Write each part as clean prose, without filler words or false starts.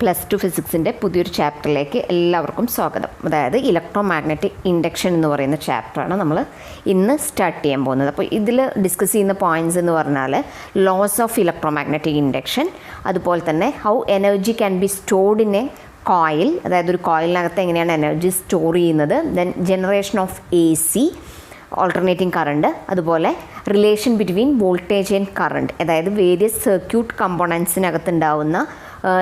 +2 ഫിസിക്സിൻ്റെ പുതിയൊരു ചാപ്റ്ററിലേക്ക് എല്ലാവർക്കും സ്വാഗതം. അതായത് ഇലക്ട്രോ മാഗ്നറ്റിക് ഇൻഡക്ഷൻ എന്ന് പറയുന്ന ചാപ്റ്ററാണ് നമ്മൾ ഇന്ന് സ്റ്റാർട്ട് ചെയ്യാൻ പോകുന്നത്. അപ്പോൾ ഇതിൽ ഡിസ്കസ് ചെയ്യുന്ന പോയിൻറ്റ്സ് എന്ന് പറഞ്ഞാൽ loss of electromagnetic induction, അതുപോലെ തന്നെ how energy can be stored in a coil, അതായത് ഒരു കോയിലിനകത്ത് എങ്ങനെയാണ് എനർജി സ്റ്റോർ ചെയ്യുന്നത്, then generation of AC alternating current, അതുപോലെ relation between voltage and current, അതായത് വേരിയസ് സർക്യൂട്ട് കമ്പോണൻസിനകത്തുണ്ടാവുന്ന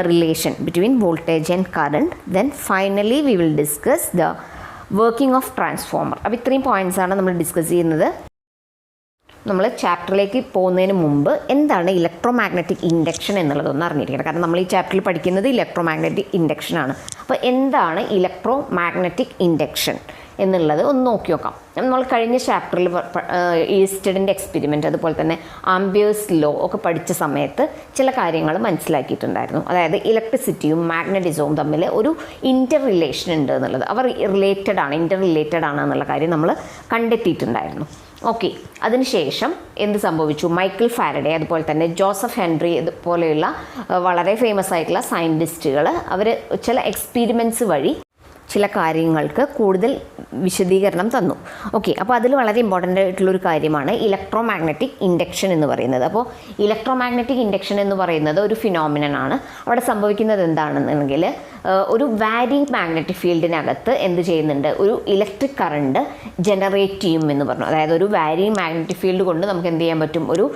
relation between voltage and current. Then finally we will discuss the working of transformer. അപ്പോൾ ഇത്രയും പോയിൻറ്റ്സ് ആണ് നമ്മൾ ഡിസ്കസ് ചെയ്യുന്നത്. നമ്മൾ ചാപ്റ്ററിലേക്ക് പോകുന്നതിന് മുമ്പ് എന്താണ് ഇലക്ട്രോ മാഗ്നറ്റിക് ഇൻഡക്ഷൻ എന്നുള്ളതൊന്ന് അറിഞ്ഞിരിക്കണം. കാരണം നമ്മൾ ഈ ചാപ്റ്ററിൽ പഠിക്കുന്നത് ഇലക്ട്രോ മാഗ്നറ്റിക് ഇൻഡക്ഷൻ ആണ്. അപ്പോൾ എന്താണ് ഇലക്ട്രോ മാഗ്നറ്റിക് ഇൻഡക്ഷൻ എന്നുള്ളത് ഒന്ന് നോക്കി നോക്കാം. നമ്മൾ കഴിഞ്ഞ ചാപ്റ്ററിൽ ഈസ്റ്റഡിൻ്റെ എക്സ്പെരിമെൻറ്റ്, അതുപോലെ തന്നെ ആംബിയേഴ്സ് ലോ ഒക്കെ പഠിച്ച സമയത്ത് ചില കാര്യങ്ങൾ മനസ്സിലാക്കിയിട്ടുണ്ടായിരുന്നു. അതായത് ഇലക്ട്രിസിറ്റിയും മാഗ്നറ്റിസവും തമ്മിൽ ഒരു ഇൻ്റർ റിലേഷൻ ഉണ്ട് എന്നുള്ളത്, അവർ ഇൻ്റർ റിലേറ്റഡ് ആണ് എന്നുള്ള കാര്യം നമ്മൾ കണ്ടെത്തിയിട്ടുണ്ടായിരുന്നു. ഓക്കെ, അതിനുശേഷം എന്ത് സംഭവിച്ചു? മൈക്കിൾ ഫാരഡേ, അതുപോലെ തന്നെ ജോസഫ് ഹെൻറി പോലെയുള്ള വളരെ ഫേമസ് ആയിട്ടുള്ള സയൻറ്റിസ്റ്റുകൾ അവർ ചില എക്സ്പെരിമെൻറ്റ്സ് വഴി ചില കാര്യങ്ങൾക്ക് കൂടുതൽ വിശദീകരണം തന്നു. ഓക്കെ, അപ്പോൾ അതിൽ വളരെ ഇമ്പോർട്ടൻ്റ് ആയിട്ടുള്ളൊരു കാര്യമാണ് ഇലക്ട്രോ മാഗ്നറ്റിക് ഇൻഡക്ഷൻ എന്ന് പറയുന്നത്. അപ്പോൾ ഇലക്ട്രോ മാഗ്നറ്റിക് ഇൻഡക്ഷൻ എന്ന് പറയുന്നത് ഒരു ഫിനോമിനൻ ആണ്. അവിടെ സംഭവിക്കുന്നത് എന്താണെന്നുണ്ടെങ്കിൽ ഒരു വാരിയിങ് മാഗ്നറ്റിക് ഫീൽഡിനകത്ത് എന്ത് ചെയ്യുന്നുണ്ട്, ഒരു ഇലക്ട്രിക് കറണ്ട് ജനറേറ്റ് ചെയ്യും എന്ന് പറഞ്ഞു. അതായത് ഒരു വാരിയിങ് മാഗ്നറ്റിക് ഫീൽഡ് കൊണ്ട് നമുക്ക് എന്ത് ചെയ്യാൻ പറ്റും, ഒരു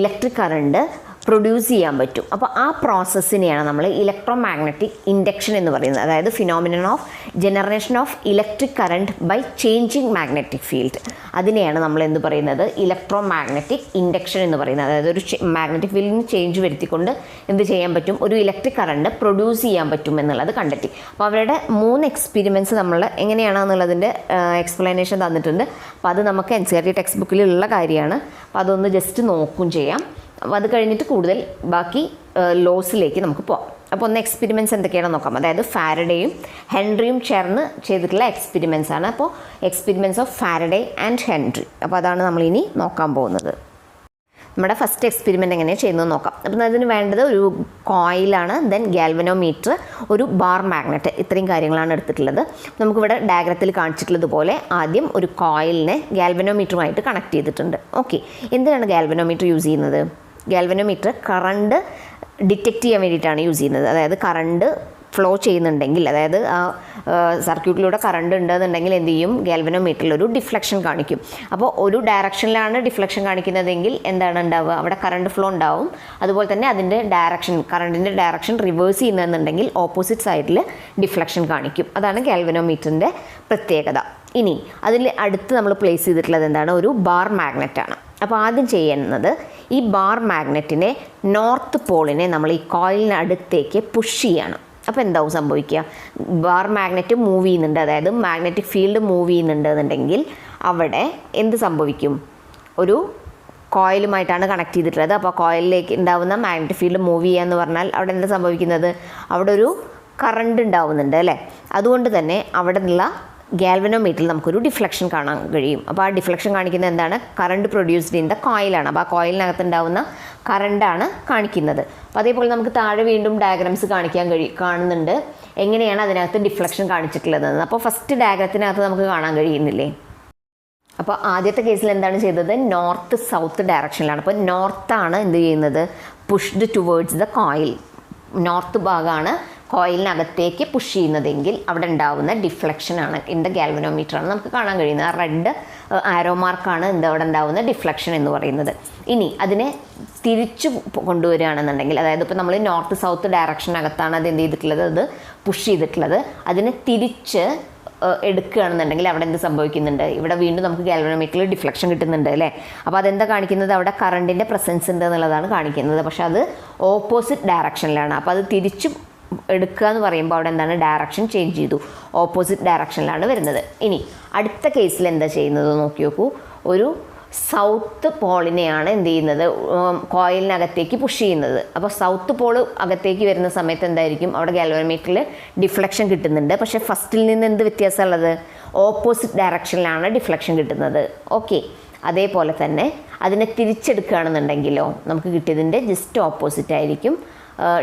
ഇലക്ട്രിക് കറണ്ട് പ്രൊഡ്യൂസ് ചെയ്യാൻ പറ്റും. അപ്പോൾ ആ പ്രോസസ്സിനെയാണ് നമ്മൾ ഇലക്ട്രോ മാഗ്നറ്റിക് ഇൻഡക്ഷൻ എന്ന് പറയുന്നത്. അതായത് phenomenon of generation of electric current by changing magnetic field, അതിനെയാണ് നമ്മൾ എന്ത് പറയുന്നത്, ഇലക്ട്രോ മാഗ്നറ്റിക് ഇൻഡക്ഷൻ എന്ന് പറയുന്നത്. അതായത് ഒരു മാഗ്നറ്റിക് ഫീൽഡിന് ചേഞ്ച് വരുത്തിക്കൊണ്ട് എന്ത് ചെയ്യാൻ പറ്റും, ഒരു ഇലക്ട്രിക് കറണ്ട് പ്രൊഡ്യൂസ് ചെയ്യാൻ പറ്റും എന്നുള്ളത് കണ്ടെത്തി. അപ്പോൾ അവരുടെ 3 എക്സ്പെരിമെൻറ്റ്സ് നമ്മൾ എങ്ങനെയാണെന്നുള്ളതിൻ്റെ എക്സ്പ്ലനേഷൻ തന്നിട്ടുണ്ട്. അപ്പോൾ അത് നമുക്ക് NCERT ടെക്സ്റ്റ് ബുക്കിലുള്ള കാര്യമാണ്. അപ്പോൾ അതൊന്ന് ജസ്റ്റ് നോക്കും ചെയ്യാം. അപ്പോൾ അത് കഴിഞ്ഞിട്ട് കൂടുതൽ ബാക്കി ലോസിലേക്ക് നമുക്ക് പോകാം. അപ്പോൾ ഒന്ന് എക്സ്പെരിമെൻറ്റ്സ് എന്തൊക്കെയാണെന്ന് നോക്കാം. അതായത് ഫാരഡേയും ഹെൻറിയും ചേർന്ന് ചെയ്തിട്ടുള്ള എക്സ്പെരിമെൻറ്റ്സ് ആണ്. അപ്പോൾ experiments of Faraday and Henry, അപ്പോൾ അതാണ് നമ്മളിനി നോക്കാൻ പോകുന്നത്. നമ്മുടെ ഫസ്റ്റ് എക്സ്പെരിമെൻറ്റ് എങ്ങനെയാണ് ചെയ്യുന്നത് നോക്കാം. അപ്പം അതിന് വേണ്ടത് ഒരു കോയിലാണ്, ദെൻ ഗാൽവനോമീറ്റർ, ഒരു ബാർ മാഗ്നറ്റ്, ഇത്രയും കാര്യങ്ങളാണ് എടുത്തിട്ടുള്ളത്. നമുക്കിവിടെ ഡയഗ്രത്തിൽ കാണിച്ചിട്ടുള്ളതുപോലെ ആദ്യം ഒരു കോയിലിനെ ഗാൽവനോമീറ്ററുമായിട്ട് കണക്ട് ചെയ്തിട്ടുണ്ട്. ഓക്കെ, എന്തിനാണ് ഗാൽവനോമീറ്റർ യൂസ് ചെയ്യുന്നത്? ഗാൽവനോമീറ്റർ കറണ്ട് ഡിറ്റക്റ്റ് ചെയ്യാൻ വേണ്ടിയിട്ടാണ് യൂസ് ചെയ്യുന്നത്. അതായത് കറണ്ട് ഫ്ലോ ചെയ്യുന്നുണ്ടെങ്കിൽ, അതായത് ആ സർക്യൂട്ടിലൂടെ കറണ്ട് ഉണ്ടെന്നുണ്ടെങ്കിൽ എന്ത് ചെയ്യും, ഗാൽവനോമീറ്ററിൽ ഒരു ഡിഫ്ലക്ഷൻ കാണിക്കും. അപ്പോൾ ഒരു ഡയറക്ഷനിലാണ് ഡിഫ്ലക്ഷൻ കാണിക്കുന്നതെങ്കിൽ എന്താണ് ഉണ്ടാവുക, അവിടെ കറണ്ട് ഫ്ലോ ഉണ്ടാവും. അതുപോലെ തന്നെ അതിൻ്റെ ഡയറക്ഷൻ, കറണ്ടിൻ്റെ ഡയറക്ഷൻ റിവേഴ്സ് ചെയ്യുന്നതെന്നുണ്ടെങ്കിൽ ഓപ്പോസിറ്റ് സൈഡിൽ ഡിഫ്ലക്ഷൻ കാണിക്കും. അതാണ് ഗാൽവനോമീറ്ററിൻ്റെ പ്രത്യേകത. ഇനി അതിൽ അടുത്ത് നമ്മൾ പ്ലേസ് ചെയ്തിട്ടുള്ളത് എന്താണ്, ഒരു ബാർ മാഗ്നറ്റാണ്. അപ്പോൾ ആദ്യം ചെയ്യുന്നത് ഈ ബാർ മാഗ്നറ്റിനെ നോർത്ത് പോളിനെ നമ്മൾ ഈ കോയിലിനടുത്തേക്ക് പുഷ് ചെയ്യണം. അപ്പോൾ എന്താവും സംഭവിക്കുക, ബാർ മാഗ്നറ്റ് മൂവ് ചെയ്യുന്നുണ്ട്, അതായത് മാഗ്നറ്റിക് ഫീൽഡ് മൂവ് ചെയ്യുന്നുണ്ട് എന്നുണ്ടെങ്കിൽ അവിടെ എന്ത് സംഭവിക്കും, ഒരു കോയിലുമായിട്ടാണ് കണക്ട് ചെയ്തിട്ടുള്ളത്. അപ്പോൾ കോയിലിലേക്ക് ഉണ്ടാവുന്ന മാഗ്നറ്റിക് ഫീൽഡ് മൂവ് ചെയ്യുക എന്ന് പറഞ്ഞാൽ അവിടെ എന്താ സംഭവിക്കുന്നത്, അവിടെ ഒരു കറണ്ട് ഉണ്ടാവുന്നുണ്ട് അല്ലേ. അതുകൊണ്ട് തന്നെ അവിടെ നിന്നുള്ള ഗാൽവനോമീറ്ററിൽ നമുക്കൊരു ഡിഫ്ലക്ഷൻ കാണാൻ കഴിയും. അപ്പോൾ ആ ഡിഫ്ലക്ഷൻ കാണിക്കുന്നത് എന്താണ്, കറണ്ട് പ്രൊഡ്യൂസ്ഡ് ഇൻ ദ കോയിലാണ്. അപ്പോൾ ആ കോയിലിനകത്ത് ഉണ്ടാവുന്ന കറണ്ടാണ് കാണിക്കുന്നത്. അപ്പോൾ അതേപോലെ നമുക്ക് താഴെ വീണ്ടും ഡയഗ്രാംസ് കാണുന്നുണ്ട് എങ്ങനെയാണ് അതിനകത്ത് ഡിഫ്ലക്ഷൻ കാണിച്ചിട്ടുള്ളതെന്ന്. അപ്പോൾ ഫസ്റ്റ് ഡയഗ്രത്തിനകത്ത് നമുക്ക് കാണാൻ കഴിയുന്നില്ലേ. അപ്പോൾ ആദ്യത്തെ കേസിൽ എന്താണ് ചെയ്തത്, നോർത്ത് സൗത്ത് ഡയറക്ഷനിലാണ്. അപ്പോൾ നോർത്താണ് എന്ത് ചെയ്യുന്നത്, pushed towards the coil. North ഭാഗമാണ് കോയിലിനകത്തേക്ക് പുഷ് ചെയ്യുന്നതെങ്കിൽ അവിടെ ഉണ്ടാവുന്ന ഡിഫ്ലക്ഷനാണ് ഇൻ ദ ഗാൽവനോമീറ്ററാണ് നമുക്ക് കാണാൻ കഴിയുന്നത്. ആ റെഡ് ആരോ മാർക്കാണ് അവിടെ ഉണ്ടാവുന്ന ഡിഫ്ലക്ഷൻ എന്ന് പറയുന്നത്. ഇനി അതിനെ തിരിച്ചു കൊണ്ടുവരികയാണെന്നുണ്ടെങ്കിൽ, അതായത് ഇപ്പോൾ നമ്മൾ നോർത്ത് സൗത്ത് ഡയറക്ഷനകത്താണ് അത് എന്ത് ചെയ്തിട്ടുള്ളത്, അത് പുഷ് ചെയ്തിട്ടുള്ളത്. അതിനെ തിരിച്ച് എടുക്കുകയാണെന്നുണ്ടെങ്കിൽ അവിടെ എന്ത് സംഭവിക്കുന്നുണ്ട്, ഇവിടെ വീണ്ടും നമുക്ക് ഗാൽവനോമീറ്ററിൽ ഡിഫ്ലക്ഷൻ കിട്ടുന്നുണ്ട് അല്ലേ. അപ്പോൾ അതെന്താ കാണിക്കുന്നത്, അവിടെ കറണ്ടിൻ്റെ പ്രസൻസ് ഉണ്ട് എന്നുള്ളതാണ് കാണിക്കുന്നത്. പക്ഷെ അത് ഓപ്പോസിറ്റ് ഡയറക്ഷനിലാണ്. അപ്പോൾ അത് തിരിച്ചു എടുക്കുക എന്ന് പറയുമ്പോൾ അവിടെ എന്താണ്, ഡയറക്ഷൻ ചേഞ്ച് ചെയ്തു, ഓപ്പോസിറ്റ് ഡയറക്ഷനിലാണ് വരുന്നത്. ഇനി അടുത്ത കേസിൽ എന്താ ചെയ്യുന്നത് നോക്കി നോക്കൂ, ഒരു സൗത്ത് പോളിനെയാണ് എന്ത് ചെയ്യുന്നത്, കോയിലിനകത്തേക്ക് പുഷ് ചെയ്യുന്നത്. അപ്പോൾ സൗത്ത് പോൾ അകത്തേക്ക് വരുന്ന സമയത്ത് എന്തായിരിക്കും, അവിടെ ഗാൽവനോമീറ്ററിൽ ഡിഫ്ലക്ഷൻ കിട്ടുന്നുണ്ട്. പക്ഷേ ഫസ്റ്റിൽ നിന്ന് എന്ത് വ്യത്യാസമുള്ളത്, ഓപ്പോസിറ്റ് ഡയറക്ഷനിലാണ് ഡിഫ്ലക്ഷൻ കിട്ടുന്നത്. ഓക്കെ, അതേപോലെ തന്നെ അതിനെ തിരിച്ചെടുക്കുകയാണെന്നുണ്ടെങ്കിലോ നമുക്ക് കിട്ടിയതിൻ്റെ ജസ്റ്റ് ഓപ്പോസിറ്റ് ആയിരിക്കും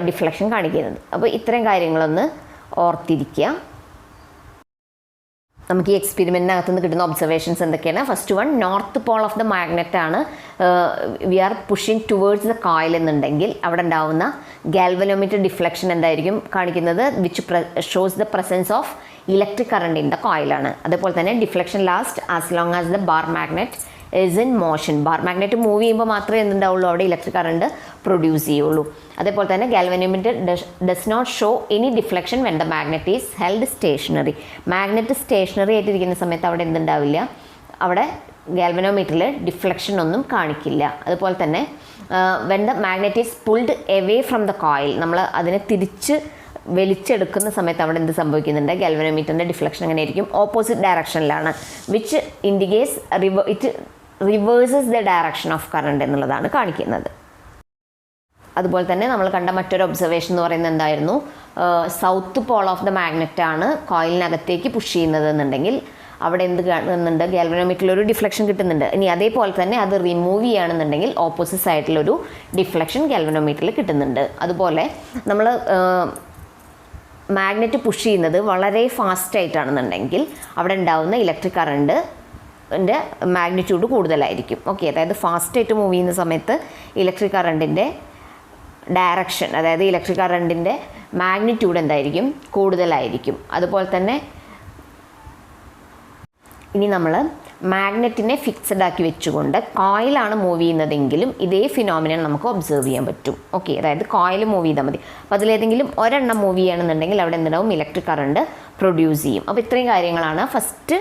ഡിഫ്ലക്ഷൻ കാണിക്കുന്നത്. അപ്പോൾ ഇത്രയും കാര്യങ്ങളൊന്ന് ഓർത്തിരിക്കുക. നമുക്ക് ഈ എക്സ്പെരിമെൻറ്റിനകത്ത് നിന്ന് കിട്ടുന്ന ഒബ്സർവേഷൻസ് എന്തൊക്കെയാണ്? First one, north pole of the magnet ആണ് we are pushing towards the coil എന്നുണ്ടെങ്കിൽ അവിടെ ഉണ്ടാവുന്ന ഗാൽവനോമീറ്റർ ഡിഫ്ലക്ഷൻ എന്തായിരിക്കും കാണിക്കുന്നത്? Which shows the presence of electric current in the കോയിലാണ്. അതേപോലെ തന്നെ deflection last as long as the bar magnet is in motion. Bar magnet move ചെയ്യുമ്പോൾ മാത്രമേ എന്തുണ്ടാവുള്ളൂ? അവിടെ ഇലക്ട്രിക് കറണ്ട് പ്രൊഡ്യൂസ് ചെയ്യുള്ളൂ. അതേപോലെ തന്നെ galvanometer does not show any deflection when the magnet is held stationary. Magnet stationary ആയിട്ടിരിക്കുന്ന സമയത്ത് അവിടെ എന്തുണ്ടാവില്ല? അവിടെ ഗാൽവനോമീറ്ററിൽ ഡിഫ്ലക്ഷൻ ഒന്നും കാണിക്കില്ല. അതുപോലെ തന്നെ when the magnet is pulled away from the coil, നമ്മൾ അതിനെ തിരിച്ച് വലിച്ചെടുക്കുന്ന സമയത്ത് അവിടെ എന്ത് സംഭവിക്കുന്നുണ്ട്? ഗാൽവനോമീറ്ററിൻ്റെ ഡിഫ്ലക്ഷൻ എങ്ങനെയായിരിക്കും? ഓപ്പോസിറ്റ് ഡയറക്ഷനിലാണ്. Which indicates it reverses the direction of current എന്നുള്ളതാണ് കാണിക്കുന്നത്. അതുപോലെ തന്നെ നമ്മൾ കണ്ട മറ്റൊരു ഒബ്സർവേഷൻ എന്ന് പറയുന്നത് എന്തായിരുന്നു? South Paul of the magnet ആണ് കോയിലിനകത്തേക്ക് പുഷ് ചെയ്യുന്നത് എന്നുണ്ടെങ്കിൽ അവിടെ എന്ത് കാണുന്നുണ്ട്? ഗാൽവനോമീറ്ററിൽ ഒരു ഡിഫ്ലക്ഷൻ കിട്ടുന്നുണ്ട്. ഇനി അതേപോലെ തന്നെ അത് റിമൂവ് ചെയ്യുകയാണെന്നുണ്ടെങ്കിൽ ഓപ്പോസിറ്റ് സൈഡിലൊരു ഡിഫ്ലക്ഷൻ ഗാൽവനോമീറ്ററിൽ കിട്ടുന്നുണ്ട്. അതുപോലെ നമ്മൾ മാഗ്നറ്റ് പുഷ് ചെയ്യുന്നത് വളരെ ഫാസ്റ്റായിട്ടാണെന്നുണ്ടെങ്കിൽ അവിടെ ഉണ്ടാവുന്ന ഇലക്ട്രിക് കറണ്ട് മാഗ്നിറ്റ്യൂഡ് കൂടുതലായിരിക്കും. ഓക്കെ, അതായത് ഫാസ്റ്റായിട്ട് മൂവ് ചെയ്യുന്ന സമയത്ത് ഇലക്ട്രിക് കറണ്ടിൻ്റെ ഡയറക്ഷൻ, അതായത് ഇലക്ട്രിക് കറണ്ടിൻ്റെ മാഗ്നിറ്റ്യൂഡ് എന്തായിരിക്കും? കൂടുതലായിരിക്കും. അതുപോലെ തന്നെ ഇനി നമ്മൾ മാഗ്നറ്റിനെ ഫിക്സഡ് ആക്കി വെച്ചുകൊണ്ട് കോയിലാണ് മൂവ് ചെയ്യുന്നതെങ്കിലും ഇതേ ഫിനോമിനൻ നമുക്ക് ഒബ്സർവ് ചെയ്യാൻ പറ്റും. ഓക്കെ, അതായത് കോയിൽ മൂവ് ചെയ്താൽ മതി. അപ്പോൾ അതിലേതെങ്കിലും ഒരെണ്ണം മൂവ് ചെയ്യുകയാണെന്നുണ്ടെങ്കിൽ അവിടെ എന്തുണ്ടാവും? ഇലക്ട്രിക് കറണ്ട് പ്രൊഡ്യൂസ് ചെയ്യും. അപ്പോൾ ഇത്രയും കാര്യങ്ങളാണ് ഫസ്റ്റ്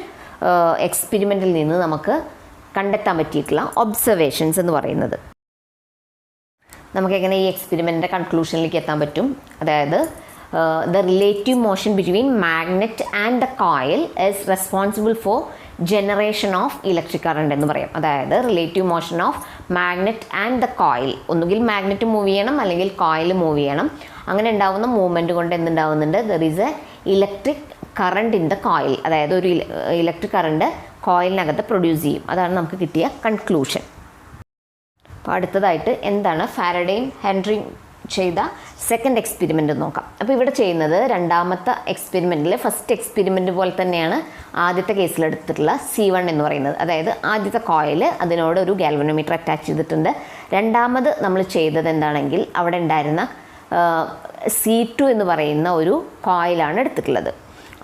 എക്സ്പെരിമെൻറ്റിൽ നിന്ന് നമുക്ക് കണ്ടെത്താൻ പറ്റിയിട്ടുള്ള ഒബ്സർവേഷൻസ് എന്ന് പറയുന്നത്. നമുക്കെങ്ങനെ ഈ എക്സ്പെരിമെൻറ്റിൻ്റെ കൺക്ലൂഷനിലേക്ക് എത്താൻ പറ്റും? അതായത് the relative motion between magnet and the coil is responsible for generation of electric current എന്ന് പറയാം. അതായത് relative motion of magnet and the coil, ഒന്നുകിൽ മാഗ്നറ്റ് മൂവ് ചെയ്യണം അല്ലെങ്കിൽ കോയിൽ മൂവ് ചെയ്യണം. അങ്ങനെ ഉണ്ടാകുന്ന മൂവ്മെൻറ്റ് കൊണ്ട് എന്തുണ്ടാവുന്നുണ്ട്? There is a electric current in the coil, അതായത് ഒരു ഇലക്ട്രിക് കറണ്ട് കോയിലിനകത്ത് പ്രൊഡ്യൂസ് ചെയ്യും. അതാണ് നമുക്ക് കിട്ടിയ കൺക്ലൂഷൻ. അപ്പോൾ അടുത്തതായിട്ട് എന്താണ് ഫാരഡേയും ഹെൻറിയും ചെയ്ത സെക്കൻഡ് എക്സ്പെരിമെൻറ്റ് നോക്കാം. അപ്പോൾ ഇവിടെ ചെയ്യുന്നത് രണ്ടാമത്തെ എക്സ്പെരിമെൻറ്റിൽ ഫസ്റ്റ് എക്സ്പെരിമെൻറ്റ് പോലെ തന്നെയാണ് ആദ്യത്തെ കേസിലെടുത്തിട്ടുള്ള C1 എന്ന് പറയുന്നത്. അതായത് ആദ്യത്തെ കോയിൽ അതിനോട് ഒരു ഗാൽവനോമീറ്റർ അറ്റാച്ച് ചെയ്തിട്ടുണ്ട്. രണ്ടാമത് നമ്മൾ ചെയ്തത് എന്താണെങ്കിൽ അവിടെ ഉണ്ടായിരുന്ന C2 എന്ന് പറയുന്ന ഒരു കോയിലാണ് എടുത്തിട്ടുള്ളത്.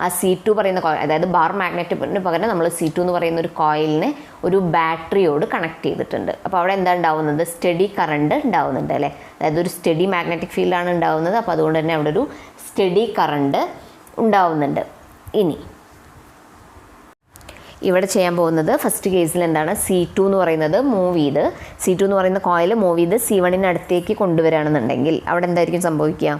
ആ C2 പറയുന്ന കോയിൽ, അതായത് ബാർ മാഗ്നറ്റിന് പകരം നമ്മൾ C2 എന്ന് പറയുന്ന ഒരു കോയിലിനെ ഒരു ബാറ്ററിയോട് കണക്ട് ചെയ്തിട്ടുണ്ട്. അപ്പോൾ അവിടെ എന്താ ഉണ്ടാവുന്നത്? സ്റ്റഡി കറണ്ട് ഉണ്ടാവുന്നുണ്ട് അല്ലേ? അതായത് ഒരു സ്റ്റഡി മാഗ്നറ്റിക് ഫീൽഡാണ് ഉണ്ടാവുന്നത്. അപ്പോൾ അതുകൊണ്ട് തന്നെ അവിടെ ഒരു സ്റ്റഡി കറണ്ട് ഉണ്ടാവുന്നുണ്ട്. ഇനി ഇവിടെ ചെയ്യാൻ പോകുന്നത് ഫസ്റ്റ് കേസിൽ എന്താണ്? C2 എന്ന് പറയുന്നത് മൂവ് ചെയ്ത്, C2 എന്ന് പറയുന്ന കോയിൽ മൂവ് ചെയ്ത് C1 അടുത്തേക്ക് കൊണ്ടുവരികയാണെന്നുണ്ടെങ്കിൽ അവിടെ എന്തായിരിക്കും സംഭവിക്കുക?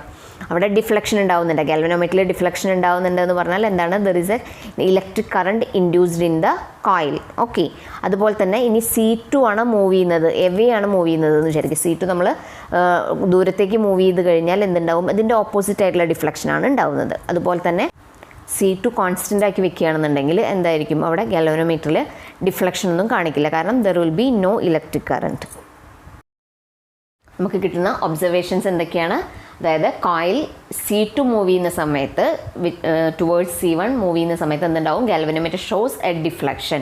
അവിടെ ഡിഫ്ലക്ഷൻ ഉണ്ടാവുന്നുണ്ട്. ഗാൽവനോമീറ്ററിൽ ഡിഫ്ലക്ഷൻ ഉണ്ടാവുന്നുണ്ട് എന്ന് പറഞ്ഞാൽ എന്താണ്? There is a electric current induced in the coil. Okay, അതുപോലെ തന്നെ ഇനി C2 ആണ് മൂവ് ചെയ്യുന്നത്, എവേ ആണ് മൂവ് ചെയ്യുന്നത് എന്ന് വിചാരിക്കും. C2 നമ്മൾ ദൂരത്തേക്ക് മൂവ് ചെയ്ത് കഴിഞ്ഞാൽ എന്തുണ്ടാവും? ഇതിൻ്റെ ഓപ്പോസിറ്റ് ആയിട്ടുള്ള ഡിഫ്ലക്ഷനാണ് ഉണ്ടാവുന്നത്. അതുപോലെ തന്നെ C2 കോൺസ്റ്റൻ്റ് ആക്കി വെക്കുകയാണെന്നുണ്ടെങ്കിൽ എന്തായിരിക്കും? അവിടെ ഗാൽവനോമീറ്ററിൽ ഡിഫ്ലക്ഷൻ ഒന്നും കാണിക്കില്ല, കാരണം there will be no electric current. നമുക്ക് കിട്ടുന്ന ഒബ്സർവേഷൻസ് എന്തൊക്കെയാണ്? അതായത് കോയിൽ C2 മൂവ് ചെയ്യുന്ന സമയത്ത് ടുവേർഡ്സ് C1 മൂവ് ചെയ്യുന്ന സമയത്ത് എന്തുണ്ടാവും? Galvanometer shows A deflection.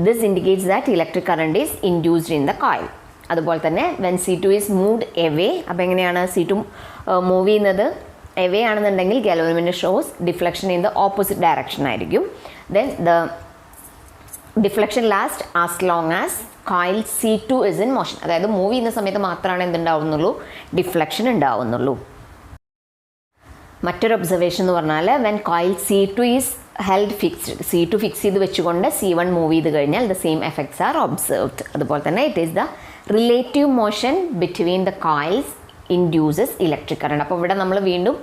This indicates that electric current is induced in the coil. അതുപോലെ തന്നെ when C2 is moved away, അപ്പോൾ എങ്ങനെയാണ് C2 മൂവ് ചെയ്യുന്നത്? എവേ ആണെന്നുണ്ടെങ്കിൽ galvanometer shows deflection in the opposite direction ആയിരിക്കും. Then the deflection last as long as coil C2 is in motion. അതായത് move ചെയ്യുന്ന സമയത്ത് മാത്രമാണ് എന്തുണ്ടാവുന്നുള്ളൂ? ഡിഫ്ലക്ഷൻ ഉണ്ടാവുന്നുള്ളൂ. മറ്റൊരു ഒബ്സർവേഷൻ എന്ന് പറഞ്ഞാൽ when coil C2 is held fixed, C2 fix ചെയ്ത് വെച്ചുകൊണ്ട് C1 മൂവ് ചെയ്ത് കഴിഞ്ഞാൽ the same effects R observed. അതുപോലെ തന്നെ it is the relative motion between the coils induces electric current. അപ്പോൾ ഇവിടെ നമ്മൾ വീണ്ടും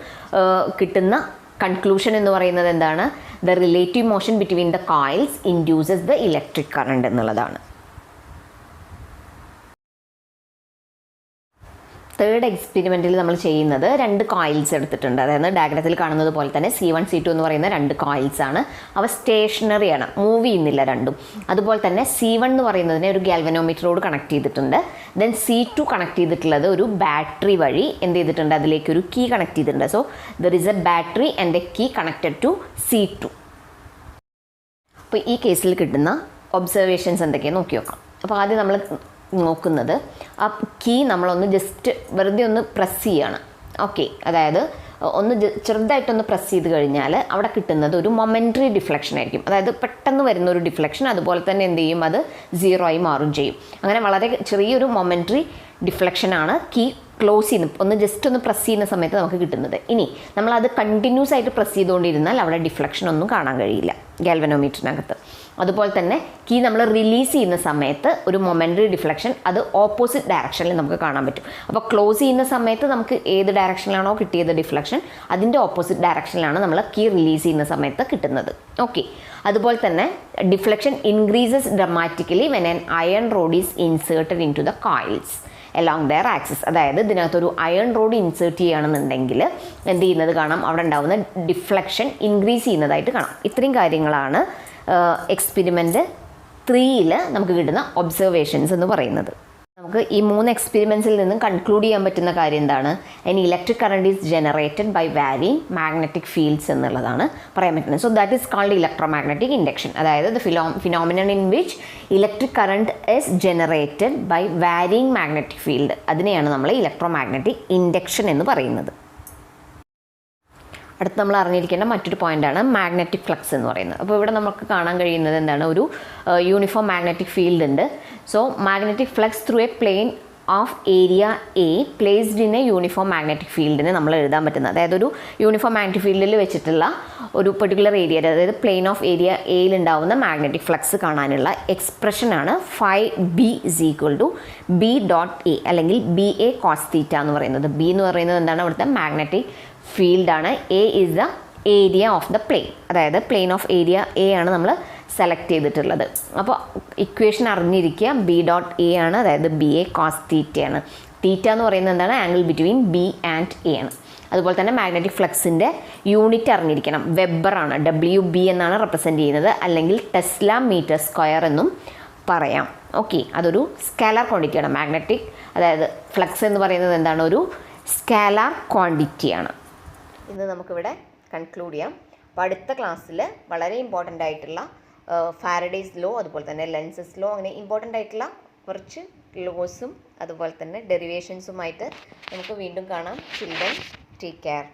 കിട്ടുന്ന കൺക്ലൂഷൻ എന്ന് പറയുന്നത് എന്താണ്? The relative motion between the coils induces the electric current എന്നുള്ളതാണ്. തേർഡ് എക്സ്പെരിമെൻറ്റിൽ നമ്മൾ ചെയ്യുന്നത് 2 കോയിൽസ് എടുത്തിട്ടുണ്ട്. അതായത് ഡയഗ്രത്തിൽ കാണുന്നത് പോലെ തന്നെ C1 C2 എന്ന് പറയുന്ന 2 കോയിൽസ് ആണ്. അവ സ്റ്റേഷനറിയാണ്, മൂവ് ചെയ്യുന്നില്ല രണ്ടും. അതുപോലെ തന്നെ C1 എന്ന് പറയുന്നതിനെ ഒരു ഗാൽവനോമീറ്ററോട് കണക്ട് ചെയ്തിട്ടുണ്ട്. ദെൻ C2 കണക്ട് ചെയ്തിട്ടുള്ളത് ഒരു ബാറ്ററി വഴി എന്ത് ചെയ്തിട്ടുണ്ട്, അതിലേക്ക് ഒരു കീ കണക്ട് ചെയ്തിട്ടുണ്ട്. So there is a battery and a key connected to C2. അപ്പോൾ ഈ കേസിൽ കിട്ടുന്ന ഒബ്സർവേഷൻസ് എന്തൊക്കെയാണ് നോക്കി നോക്കാം. അപ്പോൾ ആദ്യം നമ്മൾ നോക്കുന്നത് ആ കീ നമ്മളൊന്ന് ജസ്റ്റ് വെറുതെ ഒന്ന് പ്രസ് ചെയ്യാണ്. ഓക്കെ, അതായത് ഒന്ന് ചെറുതായിട്ടൊന്ന് പ്രസ് ചെയ്ത് കഴിഞ്ഞാൽ അവിടെ കിട്ടുന്നത് ഒരു മൊമെൻ്ററി ഡിഫ്ലക്ഷൻ ആയിരിക്കും. അതായത് പെട്ടെന്ന് വരുന്ന ഒരു ഡിഫ്ലക്ഷൻ, അതുപോലെ തന്നെ എന്ത് ചെയ്യും, അത് 0 ആയി മാറും ചെയ്യും. അങ്ങനെ വളരെ ചെറിയൊരു മൊമെൻ്ററി ഡിഫ്ലക്ഷനാണ് കീ ക്ലോസ് ചെയ്യുന്ന ഒന്ന് ജസ്റ്റ് ഒന്ന് പ്രസ് ചെയ്യുന്ന സമയത്ത് നമുക്ക് കിട്ടുന്നത്. ഇനി നമ്മളത് കണ്ടിന്യൂസ് ആയിട്ട് പ്രസ് ചെയ്തുകൊണ്ടിരുന്നാൽ അവിടെ ഡിഫ്ലക്ഷൻ ഒന്നും കാണാൻ കഴിയില്ല ഗാൽവനോമീറ്ററിനകത്ത്. അതുപോലെ തന്നെ കീ നമ്മൾ റിലീസ് ചെയ്യുന്ന സമയത്ത് ഒരു മൊമെൻ്ററി ഡിഫ്ലക്ഷൻ അത് ഓപ്പോസിറ്റ് ഡയറക്ഷനിൽ നമുക്ക് കാണാൻ പറ്റും. അപ്പോൾ ക്ലോസ് ചെയ്യുന്ന സമയത്ത് നമുക്ക് ഏത് ഡയറക്ഷനിലാണോ കിട്ടിയത് ഡിഫ്ലക്ഷൻ, അതിൻ്റെ ഓപ്പോസിറ്റ് ഡയറക്ഷനിലാണ് നമ്മൾ കീ റിലീസ് ചെയ്യുന്ന സമയത്ത് കിട്ടുന്നത്. ഓക്കെ, അതുപോലെ തന്നെ deflection increases dramatically when an iron rod is inserted into the coils along their axis. അതായത് ഇതിനകത്തൊരു അയൺ റോഡ് ഇൻസേർട്ട് ചെയ്യുകയാണെന്നുണ്ടെങ്കിൽ എന്ത് ചെയ്യുന്നത് കാണാം, അവിടെ ഉണ്ടാകുന്ന ഡിഫ്ലക്ഷൻ ഇൻക്രീസ് ചെയ്യുന്നതായിട്ട് കാണാം. ഇത്രയും കാര്യങ്ങളാണ് എക്സ്പെരിമെൻറ്റ് 3ൽ നമുക്ക് കിട്ടുന്ന ഒബ്സർവേഷൻസ് എന്ന് പറയുന്നത്. നമുക്ക് ഈ 3 എക്സ്പെരിമെൻസിൽ നിന്നും കൺക്ലൂഡ് ചെയ്യാൻ പറ്റുന്ന കാര്യം എന്താണ്, അതിന് electric current is generated by varying magnetic fields എന്നുള്ളതാണ് പറയാൻ പറ്റുന്നത്. So that is called electromagnetic induction. അതായത് the phenomenon in which electric current is generated by varying magnetic field, അതിനെയാണ് നമ്മൾ ഇലക്ട്രോ മാഗ്നറ്റിക് ഇൻഡക്ഷൻ എന്ന് പറയുന്നത്. അടുത്ത് നമ്മൾ അറിഞ്ഞിരിക്കേണ്ട മറ്റൊരു പോയിൻ്റാണ് മാഗ്നറ്റിക് ഫ്ലക്സ് എന്ന് പറയുന്നത്. അപ്പോൾ ഇവിടെ നമുക്ക് കാണാൻ കഴിയുന്നത് എന്താണ്, ഒരു യൂണിഫോം മാഗ്നറ്റിക് ഫീൽഡ് ഉണ്ട്. So magnetic flux through A plain of area A placed in A uniform magnetic ഫീൽഡിനെ നമ്മൾ എഴുതാൻ പറ്റുന്നത്. അതായത് ഒരു യൂണിഫോം മാഗ്നറ്റിക് ഫീൽഡിൽ വെച്ചിട്ടുള്ള ഒരു പെർട്ടിക്കുലർ ഏരിയ, അതായത് പ്ലെയിൻ ഓഫ് ഏരിയ എയിൽ ഉണ്ടാവുന്ന മാഗ്നറ്റിക് ഫ്ലക്സ് കാണാനുള്ള എക്സ്പ്രഷനാണ് φB=B.A അല്ലെങ്കിൽ BA cos θ എന്ന് പറയുന്നത്. B എന്ന് പറയുന്നത് എന്താണ്, അവിടുത്തെ മാഗ്നറ്റിക് ഫീൽഡാണ്. A is the area of the plain, അതായത് പ്ലെയിൻ ഓഫ് ഏരിയ എ ആണ് നമ്മൾ സെലക്ട് ചെയ്തിട്ടുള്ളത്. അപ്പോൾ ഇക്വേഷൻ അറിഞ്ഞിരിക്കുക, B.A ആണ്, അതായത് BA cos θ ആണ്. തീറ്റ എന്ന് പറയുന്നത് എന്താണ്, angle between B and A ആണ്. അതുപോലെ തന്നെ മാഗ്നറ്റിക് ഫ്ലക്സിൻ്റെ യൂണിറ്റ് അറിഞ്ഞിരിക്കണം, വെബറാണ്, WB എന്നാണ് റെപ്രസെൻറ്റ് ചെയ്യുന്നത്, അല്ലെങ്കിൽ ടെസ്ല മീറ്റർ സ്ക്വയർ എന്നും പറയാം. ഓക്കെ, അതൊരു സ്കാലർ ക്വാണ്ടിറ്റിയാണ്. മാഗ്നറ്റിക് അതായത് ഫ്ലക്സ് എന്ന് പറയുന്നത് എന്താണ്, ഒരു സ്കാലർ ക്വാണ്ടിറ്റിയാണ്. ഇന്ന് നമുക്കിവിടെ കൺക്ലൂഡ് ചെയ്യാം. അപ്പോൾ അടുത്ത ക്ലാസ്സിൽ വളരെ ഇമ്പോർട്ടൻ്റ് ആയിട്ടുള്ള ഫാരഡേസ് ലോ, അതുപോലെ തന്നെ ലെൻസസ് ലോ, അങ്ങനെ ഇമ്പോർട്ടൻ്റ് ആയിട്ടുള്ള കുറച്ച് ലോസും അതുപോലെ തന്നെ ഡെറിവേഷൻസുമായിട്ട് നമുക്ക് വീണ്ടും കാണാം. Children, take care.